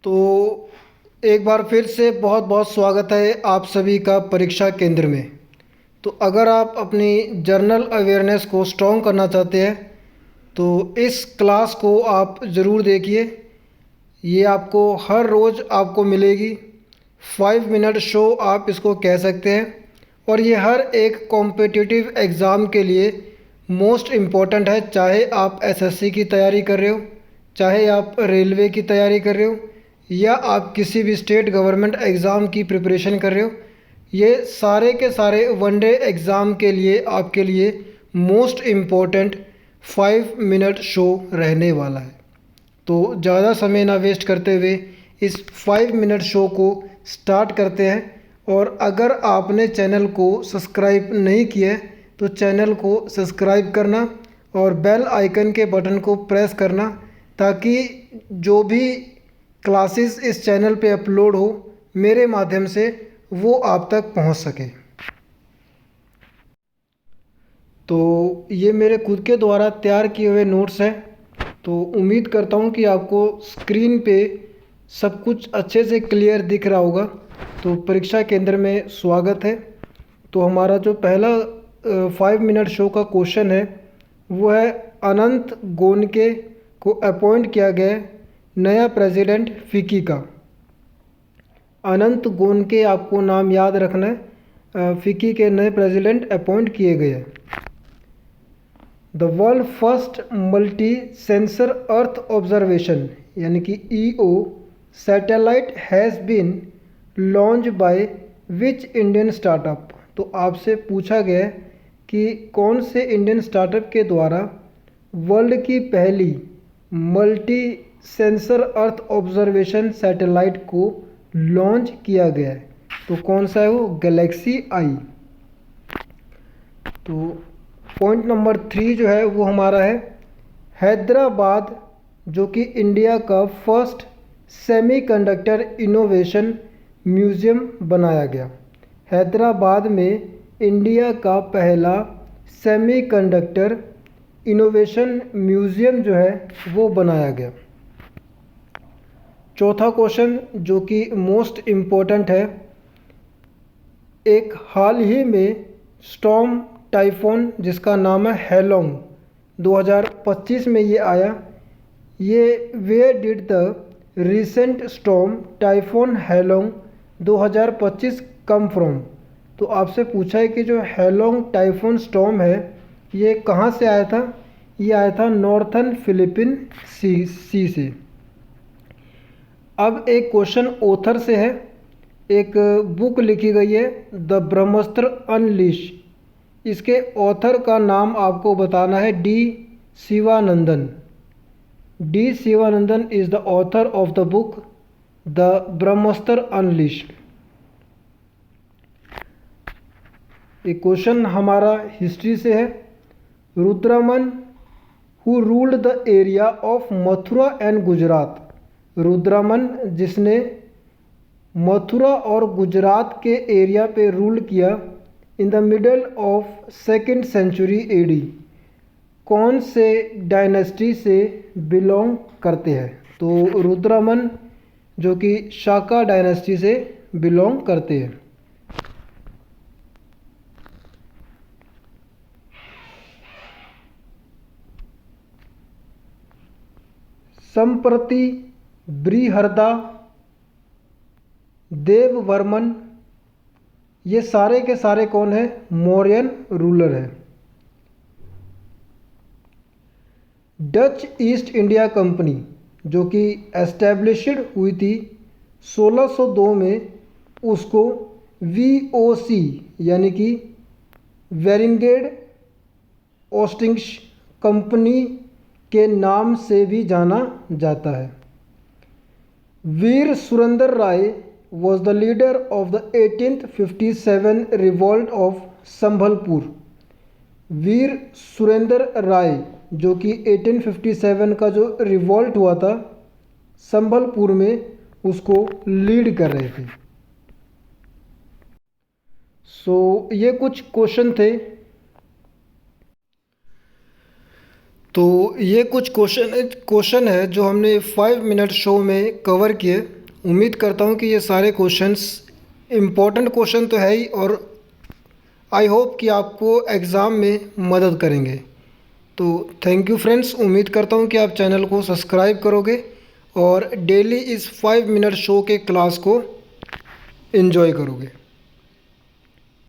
तो एक बार फिर से बहुत बहुत स्वागत है आप सभी का परीक्षा केंद्र में। तो अगर आप अपनी जर्नल अवेयरनेस को स्ट्रॉन्ग करना चाहते हैं तो इस क्लास को आप ज़रूर देखिए। ये आपको हर रोज़ आपको मिलेगी। 5 मिनट शो आप इसको कह सकते हैं। और ये हर एक कॉम्पिटिटिव एग्ज़ाम के लिए मोस्ट इम्पॉर्टेंट है, चाहे आप एसएससी की तैयारी कर रहे हो, चाहे आप रेलवे की तैयारी कर रहे हो, या आप किसी भी स्टेट गवर्नमेंट एग्ज़ाम की प्रिपरेशन कर रहे हो। ये सारे के सारे वनडे एग्ज़ाम के लिए आपके लिए मोस्ट इम्पॉर्टेंट 5 मिनट शो रहने वाला है। तो ज़्यादा समय ना वेस्ट करते हुए इस 5 मिनट शो को स्टार्ट करते हैं। और अगर आपने चैनल को सब्सक्राइब नहीं किया है तो चैनल को सब्सक्राइब करना और बेल आइकन के बटन को प्रेस करना, ताकि जो भी क्लासेस इस चैनल पे अपलोड हो मेरे माध्यम से वो आप तक पहुंच सके। तो ये मेरे खुद के द्वारा तैयार किए हुए नोट्स हैं। तो उम्मीद करता हूँ कि आपको स्क्रीन पे सब कुछ अच्छे से क्लियर दिख रहा होगा। तो परीक्षा केंद्र में स्वागत है। तो हमारा जो पहला 5 मिनट शो का क्वेश्चन है वो है, अनंत गोनके को अपॉइंट किया गया नया प्रेसिडेंट फिकी का। अनंत गोनके आपको नाम याद रखना है। फिकी के नए प्रेसिडेंट अपॉइंट किए गए हैं। The world first multi sensor earth observation यानी कि EO satellite has been launch by which Indian startup. तो आपसे पूछा गया है कि कौन से इंडियन स्टार्टअप के द्वारा वर्ल्ड की पहली multi sensor earth observation satellite को लॉन्च किया गया है। तो कौन सा है वो? गैलेक्सी आई। तो पॉइंट नंबर 3 जो है वो हमारा है, हैदराबाद जो कि इंडिया का फर्स्ट सेमीकंडक्टर इनोवेशन म्यूज़ियम बनाया गया। हैदराबाद में इंडिया का पहला सेमीकंडक्टर इनोवेशन म्यूज़ियम जो है वो बनाया गया। चौथा क्वेश्चन जो कि मोस्ट इम्पोर्टेंट है, एक हाल ही में स्टॉर्म टाइफून जिसका नाम है हेलोंग 2025 में ये आया। ये where did the recent storm typhoon Halong 2025 come from. तो आपसे पूछा है कि जो हेलोंग टाइफून स्टॉर्म है ये कहाँ से आया था? ये आया था नॉर्थर्न फिलीपीन सी से। अब एक क्वेश्चन ऑथर से है। एक बुक लिखी गई है द ब्रह्मास्त्र अनलीश। इसके ऑथर का नाम आपको बताना है D Sivanandan. D Sivanandan is the author of the book the Brahmastra unleashed. एक क्वेश्चन हमारा हिस्ट्री से है। Rudraman who ruled the area of Mathura and Gujarat. Rudraman जिसने मथुरा और गुजरात के एरिया पे रूल किया in the middle of 2nd century AD, कौन से डायनेस्टी से बिलोंग करते हैं? तो रुद्रमन जो कि शाका डायनेस्टी से बिलोंग करते हैं। संप्रति ब्रिहरदा देववर्मन, ये सारे के सारे कौन है? मौर्यन रूलर है। डच ईस्ट इंडिया कंपनी जो कि एस्टेब्लिश्ड हुई थी 1602 में, उसको वीओसी यानी कि वेरिंगेड ओस्टिंग्स कंपनी के नाम से भी जाना जाता है। वीर सुरेंद्र राय was the leader of the 1857 revolt of Sambalpur. वीर सुरेंद्र राय जो कि 1857 का जो रिवॉल्ट हुआ था संभलपुर में, उसको लीड कर रहे थे। ये कुछ क्वेश्चन थे। तो ये कुछ क्वेश्चन है जो हमने 5 मिनट शो में कवर किए। उम्मीद करता हूँ कि ये सारे क्वेश्चंस इम्पोर्टेंट क्वेश्चन तो है ही, और आई होप कि आपको एग्ज़ाम में मदद करेंगे। तो थैंक यू फ्रेंड्स, उम्मीद करता हूँ कि आप चैनल को सब्सक्राइब करोगे और डेली इस 5 मिनट शो के क्लास को एंजॉय करोगे।